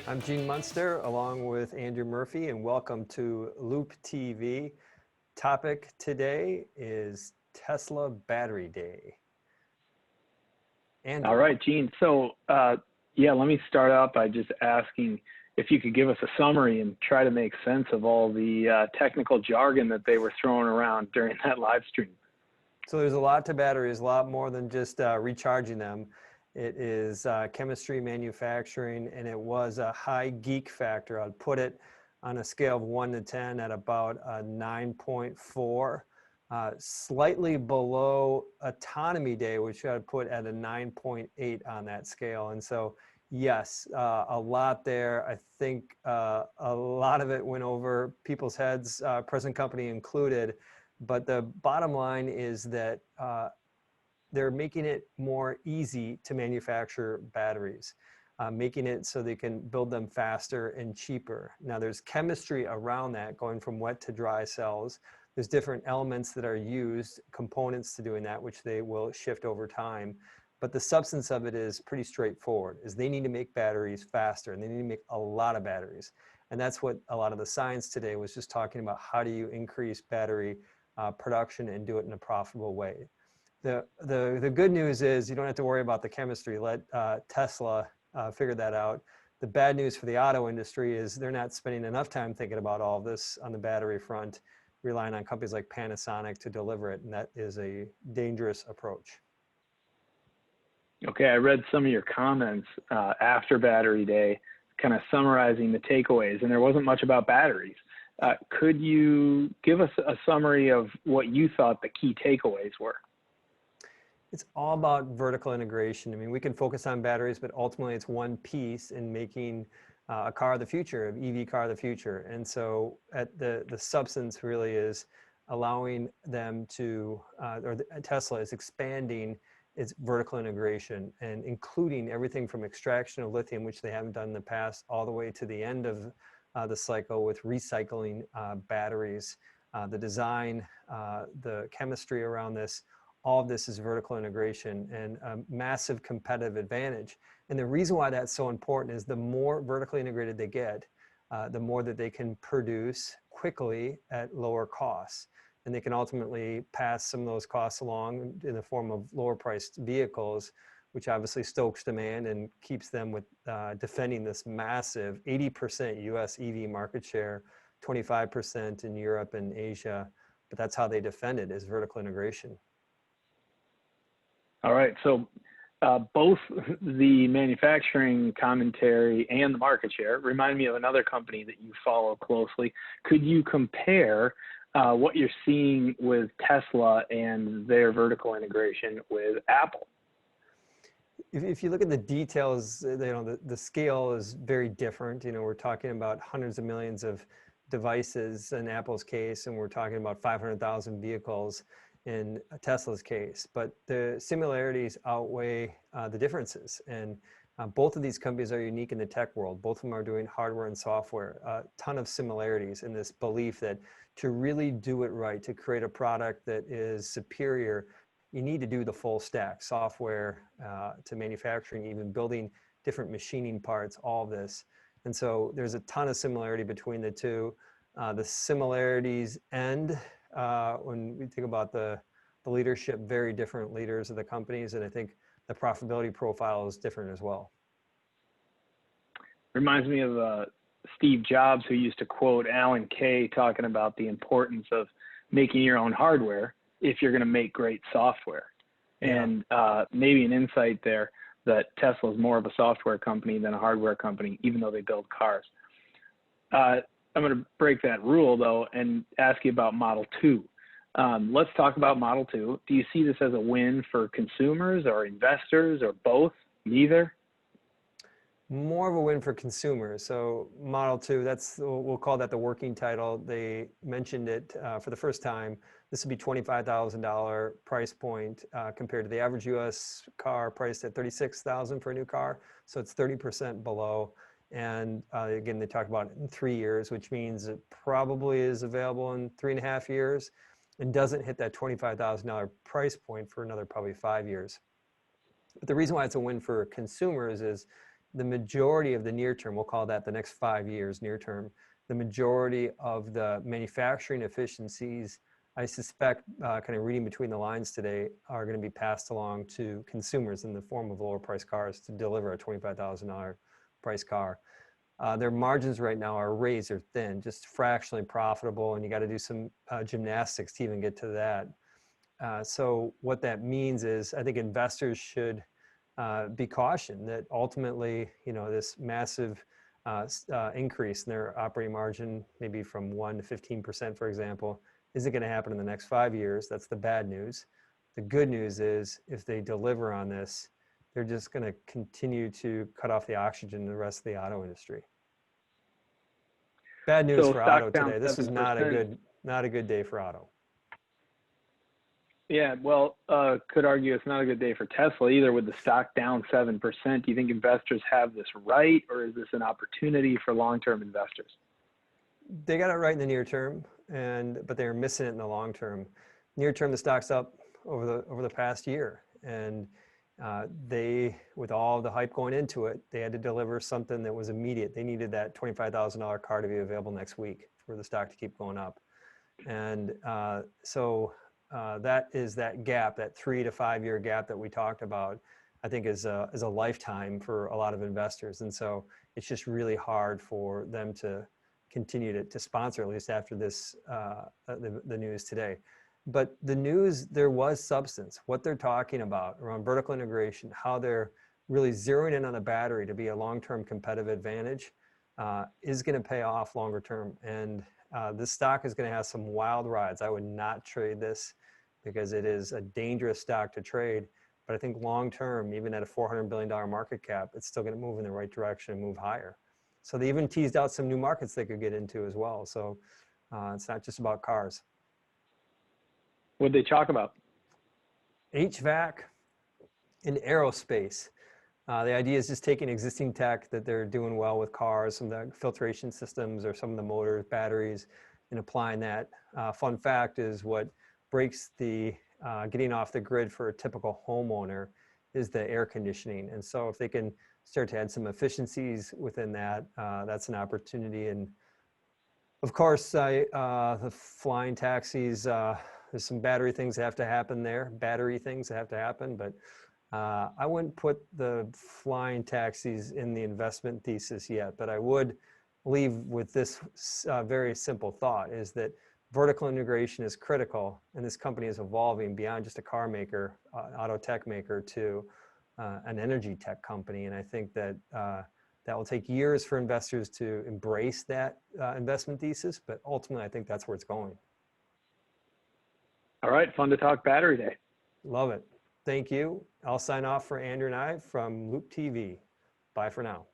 I'm Gene Munster along with Andrew Murphy, and welcome to Loup TV. Topic today is Tesla Battery Day. Andrew. All right, Gene. So, let me start out by just asking if you could give us a summary and try to make sense of all the technical jargon that they were throwing around during that live stream. So there's a lot to batteries, a lot more than just recharging them. It is chemistry, manufacturing, and it was a high geek factor. I'd put it on a scale of 1 to 10 at about a 9.4, slightly below Autonomy Day, which I'd put at a 9.8 on that scale. And so, yes, a lot there. I think a lot of it went over people's heads, present company included. But the bottom line is that they're making it more easy to manufacture batteries, making it so they can build them faster and cheaper. Now there's chemistry around that, going from wet to dry cells. There's different elements that are used, components to doing that, which they will shift over time. But the substance of it is pretty straightforward, is they need to make batteries faster, and they need to make a lot of batteries. And that's what a lot of the science today was just talking about. How do you increase battery production and do it in a profitable way? The good news is you don't have to worry about the chemistry. Let Tesla figure that out. The bad news for the auto industry is they're not spending enough time thinking about all of this on the battery front, relying on companies like Panasonic to deliver it, and that is a dangerous approach. Okay, I read some of your comments after Battery Day, kind of summarizing the takeaways, and there wasn't much about batteries. Could you give us a summary of what you thought the key takeaways were? It's all about vertical integration. I mean, we can focus on batteries, but ultimately it's one piece in making a car of the future, an EV car of the future. And so the substance really is allowing them to, Tesla is expanding its vertical integration and including everything from extraction of lithium, which they haven't done in the past, all the way to the end of the cycle with recycling batteries, the design, the chemistry around this. All of this is vertical integration and a massive competitive advantage. And the reason why that's so important is the more vertically integrated they get, the more that they can produce quickly at lower costs. And they can ultimately pass some of those costs along in the form of lower priced vehicles, which obviously stokes demand and keeps them with defending this massive 80% US EV market share, 25% in Europe and Asia. But that's how they defend it, is vertical integration. All right, so both the manufacturing commentary and the market share remind me of another company that you follow closely. Could you compare what you're seeing with Tesla and their vertical integration with Apple? If you look at the details, the scale is very different. We're talking about hundreds of millions of devices in Apple's case, and we're talking about 500,000 vehicles in Tesla's case. But the similarities outweigh the differences. And both of these companies are unique in the tech world. Both of them are doing hardware and software. A ton of similarities in this belief that to really do it right, to create a product that is superior, you need to do the full stack, software to manufacturing, even building different machining parts, all of this. And so there's a ton of similarity between the two. The similarities end when we think about the leadership, very different leaders of the companies. And I think the profitability profile is different as well. Reminds me of Steve Jobs, who used to quote Alan Kay talking about the importance of making your own hardware if you're going to make great software. Yeah. And maybe an insight there that Tesla is more of a software company than a hardware company, even though they build cars. I'm going to break that rule, though, and ask you about Model 2. Let's talk about Model 2. Do you see this as a win for consumers or investors or both? Neither? More of a win for consumers. So Model 2, we'll call that the working title. They mentioned it for the first time. This would be $25,000 price point compared to the average U.S. car priced at $36,000 for a new car. So it's 30% below. And again, they talk about it in 3 years, which means it probably is available in 3.5 years and doesn't hit that $25,000 price point for another probably 5 years. But the reason why it's a win for consumers is the majority of the near term, we'll call that the next 5 years near term, the majority of the manufacturing efficiencies, I suspect, kind of reading between the lines today, are going to be passed along to consumers in the form of lower price cars to deliver a $25,000 price car. Their margins right now are razor thin, just fractionally profitable, and you got to do some gymnastics to even get to that. So what that means is, I think investors should be cautioned that ultimately, this massive increase in their operating margin, maybe from 1 to 15%, for example, isn't going to happen in the next 5 years. That's the bad news. The good news is, if they deliver on this, they're just going to continue to cut off the oxygen in the rest of the auto industry. Bad news So for stock auto down today. This is 7%. not a good day for auto. Yeah, well, could argue it's not a good day for Tesla either, with the stock down 7%. Do you think investors have this right, or is this an opportunity for long-term investors? They got it right in the near term, but they're missing it in the long term. Near term, the stock's up over the past year, and they, with all the hype going into it, they had to deliver something that was immediate. They needed that $25,000 car to be available next week for the stock to keep going up, and so that is that gap, that 3 to 5 year gap that we talked about. I think is a lifetime for a lot of investors, and so it's just really hard for them to continue to sponsor, at least after this, the news today. But the news, there was substance. What they're talking about around vertical integration, how they're really zeroing in on the battery to be a long-term competitive advantage, is going to pay off longer term. And this stock is going to have some wild rides. I would not trade this because it is a dangerous stock to trade. But I think long term, even at a $400 billion market cap, it's still going to move in the right direction and move higher. So they even teased out some new markets they could get into as well. So it's not just about cars. What did they talk about? HVAC and aerospace. The idea is just taking existing tech that they're doing well with cars, some of the filtration systems or some of the motors, batteries, and applying that. Fun fact is, what breaks the getting off the grid for a typical homeowner is the air conditioning. And so if they can start to add some efficiencies within that, that's an opportunity. And of course, the flying taxis, there's some battery things that have to happen there, but I wouldn't put the flying taxis in the investment thesis yet, but I would leave with this very simple thought, is that vertical integration is critical, and this company is evolving beyond just a car maker, auto tech maker, to an energy tech company. And I think that that will take years for investors to embrace that investment thesis, but ultimately I think that's where it's going. All right, fun to talk battery day. Love it. Thank you. I'll sign off for Andrew and I from Loup TV. Bye for now.